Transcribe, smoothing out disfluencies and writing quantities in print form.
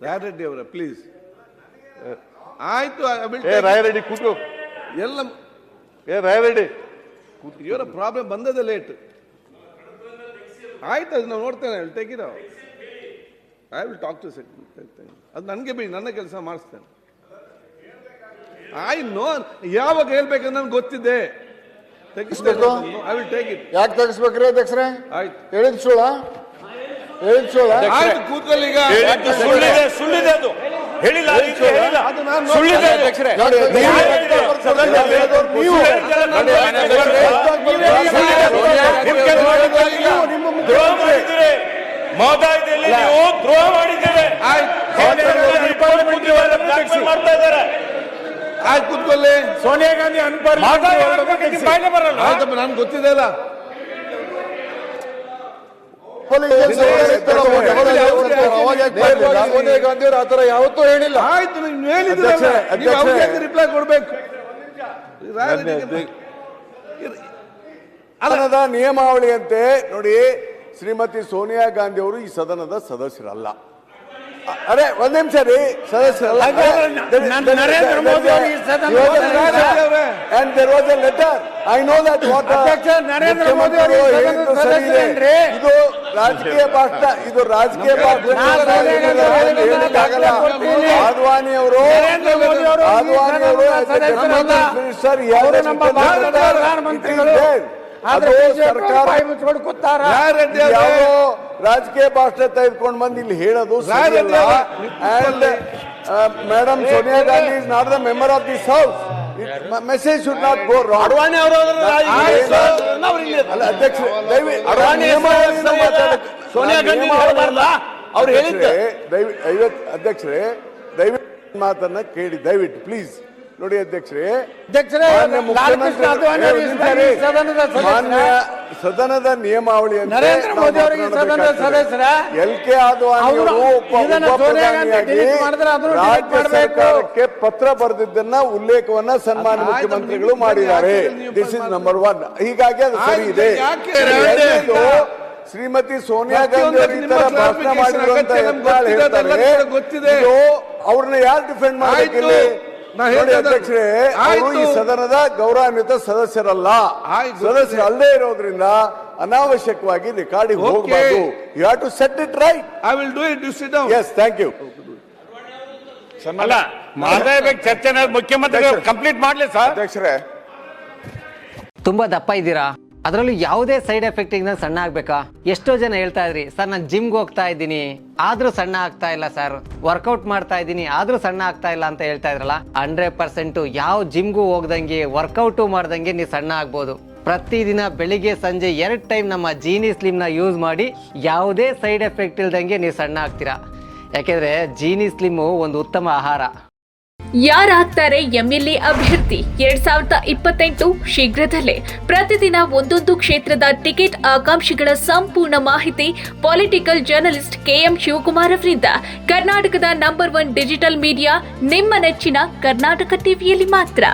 ರಾಯರೆಡ್ಡಿ ಅವರ ಪ್ಲೀಸ್ ಆಯ್ತು. ರಾಯರೆಡ್ಡಿ ಕೂತು ಎಲ್ಲ ರಾಯರೆಡ್ಡಿ ಇವರ ಪ್ರಾಬ್ಲಮ್ ಬಂದದ ಲೇಟ್ ಆಯ್ತು, ಅದು ನಾವು ನೋಡ್ತೇನೆ. Take it I will talk to secretary. ಅದು ನನಗೆ ಬಿಡಿ, ನನ್ನ ಕೆಲಸ ಮಾಡಿಸ್ತೇನೆ. ಯಾವಾಗ ಹೇಳ್ಬೇಕಂತ ನನ್ಗೆ ಗೊತ್ತಿದೆ. ತೆಗಿಸ್ಬೇಕು. I will take it. ಯಾಕೆ ತೆಗಿಸ್ಬೇಕ್ರಿ ಅಧ್ಯಕ್ಷರೇ? ಆಯ್ತು, ಹೇಳಿದ್ ಸುಳ್ಳ ಆಯ್ತು, ಕೂತ್ಕೊಳ್ಳಿ. ಈಗ ಸುಳ್ಳಿದೆ ಅದು ಹೇಳಿಲ್ಲ, ಅದು ನಾನು ಸುಳ್ಳಿದೆ ಅಧ್ಯಕ್ಷರೇ. ಮಹೋದಯದಲ್ಲಿ ನೀವು ದ್ರೋಹ ಮಾಡಿದ್ದೇವೆ ಮಾಡ್ತಾ ಇದ್ದಾರೆ. ಆಯ್ತು, ಕೂತ್ಕೊಳ್ಳಿ. ಸೋನಿಯಾ ಗಾಂಧಿ ಆಯ್ತಪ್ಪ, ನನ್ಗೆ ಗೊತ್ತಿದೆ ಅಲ್ಲ. ಸೋನಿಯಾ ಗಾಂಧಿ ಅವರು ಆತರ ಯಾವತ್ತೂ ಹೇಳಿಲ್ಲ. ಆಯ್ತು, ನೀವು ಹೇಳಿದ್ರೆ ರಿಪ್ಲೈ ಕೊಡ್ಬೇಕು. ಸದನದ ನಿಯಮಾವಳಿಯಂತೆ ನೋಡಿ, ಶ್ರೀಮತಿ ಸೋನಿಯಾ ಗಾಂಧಿ ಅವರು ಈ ಸದನದ ಸದಸ್ಯರಲ್ಲ. ಅರೆ ಒಂದ್ ನಿಮಿಷ ರೀ, ಸದಸ್ಯರಲ್ಲ. ನರೇಂದ್ರ ಮೋದಿ ಅವರು ಈ and there was a letter. I know that what Narendra Modi ಅವರು ಇದು ರಾಜಕೀಯ ಭಾಷಣ, ಇದು ರಾಜಕೀಯ ಭಾಷಣ. ಆದ್ವಾನಿ ಅವರು ರಾಜಕೀಯ ಭಾಷಣ ತೆಗೆದುಕೊಂಡು ಬಂದು ಇಲ್ಲಿ ಹೇಳೋದು ಸರಿಯಲ್ಲ. Madam Sonia Gandhi is not the member of this house. Message should not go wrong. Advani ಅವರು ಸೋನಿಯಾ ಗಾಂಧಿ ಅವ್ರು ಹೇಳಿದ್ದಾರೆ. ಅಧ್ಯಕ್ಷರೇ ದಯವಿಟ್ಟು ಮಾತನ್ನ ಕೇಳಿ, ದಯವಿಟ್ಟು ಪ್ಲೀಸ್ ನೋಡಿ. ಅಧ್ಯಕ್ಷರೇ, ಸದನದ ನಿಯಮಾವಳಿ ನರೇಂದ್ರ ಮೋದಿ ಅವರಿಗೆ ಸದನದ ಸದಸ್ಯರ LK ಆದ್ವಾನಿ ರಾಜ್ಯ ಸರ್ಕಾರಕ್ಕೆ ಪತ್ರ ಬರೆದಿದ್ದನ್ನ ಉಲ್ಲೇಖವನ್ನ ಸನ್ಮಾನ್ಯ ಮುಖ್ಯಮಂತ್ರಿಗಳು ಮಾಡಿದ್ದಾರೆ. This is number 1. ಹೀಗಾಗಿ ಅದು ಸರಿ ಇದೆ. ಶ್ರೀಮತಿ ಸೋನಿಯಾ ಗಾಂಧಿ ಅವರು ಈ ತರ ಭಾಷಣ ಮಾಡಿದ್ರು ಅಂತ ಹೇಳ್ತಾರೆ. ಅವ್ರನ್ನ ಯಾರು ಡಿಫೆಂಡ್ ಮಾಡಬೇಕಿಲ್ಲ? ಅಧ್ಯಕ್ಷರೇ, ಅವರು ಈ ಸದನದ ಗೌರವಾನ್ವಿತ ಸದಸ್ಯರಲ್ಲ. ಸದಸ್ಯರು ಅಲ್ಲದೆ ಇರೋದ್ರಿಂದ ಅನಾವಶ್ಯಕವಾಗಿ ರೆಕಾರ್ಡಿಂಗ್ ಹೋಗಬಾರದು. You have to set it right. I will do it. You sit down. Yes, thank you. ಅಲ್ಲ, ಮಾಡಲೇಬೇಕು ಚರ್ಚೆ. ಮುಖ್ಯಮಂತ್ರಿಗಳು ಕಂಪ್ಲೀಟ್ ಮಾಡ್ಲಿ ಸರ್. ಅಧ್ಯಕ್ಷರೇ, ತುಂಬಾ ದಪ್ಪ ಇದ್ದೀರಾ, ಅದರಲ್ಲೂ ಯಾವುದೇ ಸೈಡ್ ಎಫೆಕ್ಟ್ ಇಂದ ಸಣ್ಣ ಆಗ್ಬೇಕಾ? ಎಷ್ಟೋ ಜನ ಹೇಳ್ತಾ ಇದ್ರಿ, ಸರ್ ನಾನು ಜಿಮ್ಗೆ ಹೋಗ್ತಾ ಇದ್ದೀನಿ ಆದ್ರೂ ಸಣ್ಣ ಆಗ್ತಾ ಇಲ್ಲ ಸರ್, ವರ್ಕೌಟ್ ಮಾಡ್ತಾ ಇದ್ದೀನಿ ಆದ್ರೂ ಸಣ್ಣ ಆಗ್ತಾ ಇಲ್ಲ ಅಂತ ಹೇಳ್ತಾ ಇದ್ರಲ್ಲ. 100% ಯಾವ ಜಿಮ್ಗೂ ಹೋಗ್ದಂಗೆ ವರ್ಕೌಟು ಮಾಡ್ದಂಗೆ ನೀವು ಸಣ್ಣ ಆಗ್ಬೋದು. ಪ್ರತಿದಿನ ಬೆಳಿಗ್ಗೆ ಸಂಜೆ 2 ಟೈಮ್ ನಮ್ಮ ಜೀನಿ ಸ್ಲಿಮ್ ನ ಯೂಸ್ ಮಾಡಿ ಯಾವುದೇ ಸೈಡ್ ಎಫೆಕ್ಟ್ ಇಲ್ದಂಗೆ ನೀವು ಸಣ್ಣ ಆಗ್ತೀರಾ. ಯಾಕೆಂದ್ರೆ ಜೀನಿ ಸ್ಲಿಮ್ ಒಂದು ಉತ್ತಮ ಆಹಾರ. ಯಾರಾಗ್ತಾರೆ MLA ಅಭ್ಯರ್ಥಿ 2028 ಶೀಘ್ರದಲ್ಲೇ. ಪ್ರತಿದಿನ ಒಂದೊಂದು ಕ್ಷೇತ್ರದ ಟಿಕೆಟ್ ಆಕಾಂಕ್ಷಿಗಳ ಸಂಪೂರ್ಣ ಮಾಹಿತಿ ಪೊಲಿಟಿಕಲ್ ಜರ್ನಲಿಸ್ಟ್ KM ಶಿವಕುಮಾರ್ ಅವರಿಂದ. ಕರ್ನಾಟಕದ ನಂಬರ್ 1 ಡಿಜಿಟಲ್ ಮೀಡಿಯಾ ನಿಮ್ಮ ನೆಚ್ಚಿನ ಕರ್ನಾಟಕ ಟಿವಿಯಲ್ಲಿ ಮಾತ್ರ.